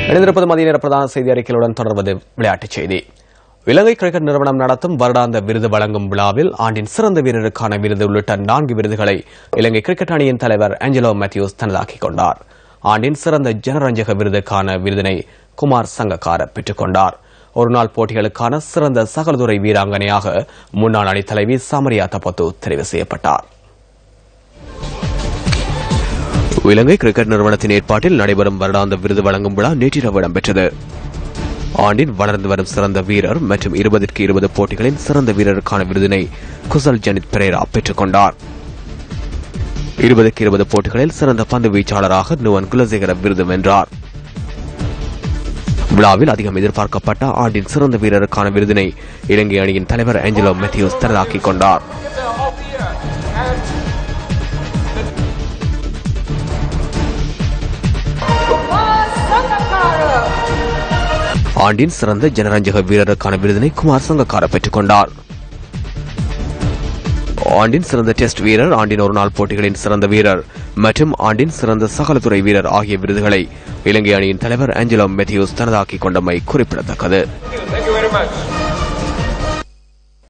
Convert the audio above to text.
இணைந்திருப்பது மதிய நேர பிரதான செய்தி அறிக்கையுடன் தொடர்வது விளையாட்டுச் செய்தி. இலங்கை கிரிக்கெட் நிறுவனம் நடத்தும் வருடாந்த விருது வழங்கும் விழாவில் ஆண்டின் சிறந்த வீரருக்கான விருது உள்ளிட்ட 4 விருதுகளை இலங்கை கிரிக்கெட் அணியின் தலைவர் ஆஞ்சலோ மேத்யூஸ் தனதாக்கிக் கொண்டார். ஆண்டின் சிறந்த ஜனரஞ்சக விருதுக்கான விருதினை குமார் சங்கக்கார பெற்றுக் கொண்டார். ஒருநாள் போட்டிகளுக்கான சிறந்த சகலதுறை வீராங்கனையாக முன்னாள் அணித் தலைவி சமரியா தபத்து தெரிவு செய்யப்பட்டார். இலங்கை கிரிக்கெட் நிறுவனத்தின் ஏற்பாட்டில் நடைபெறும் வருடாந்த விருது வழங்கும் விழா நேற்றிரவு இடம்பெற்றது. ஆண்டின் வளர்ந்து வரும் சிறந்த வீரர் மற்றும் 20-20 போட்டிகளின் சிறந்த வீரருக்கான விருதினை குசல் ஜனித் பெரேரா பெற்றுக் கொண்டார். 20-20 போட்டிகளில் சிறந்த பந்து வீச்சாளராக நுவன் குலசேகர விருது வென்றார். விழாவில் அதிகம் எதிர்பார்க்கப்பட்ட ஆண்டின் சிறந்த வீரருக்கான விருதினை இலங்கை அணியின் தலைவர் ஆஞ்சலோ மேத்யூஸ் தனதாக்கிக் கொண்டார். ஆண்டின் சிறந்த ஜனரஞ்சக வீரருக்கான விருதினை குமார் சங்கக்கார பெற்றுக் கொண்டார். ஆண்டின் சிறந்த டெஸ்ட் வீரர், ஆண்டின் ஒருநாள் போட்டிகளின் சிறந்த வீரர் மற்றும் ஆண்டின் சிறந்த சகலத்துறை வீரர் ஆகிய விருதுகளை இலங்கை அணியின் தலைவர் ஆஞ்சலோ மேத்யூஸ் தனதாக்கிக் கொண்டமை குறிப்பிடத்தக்கது.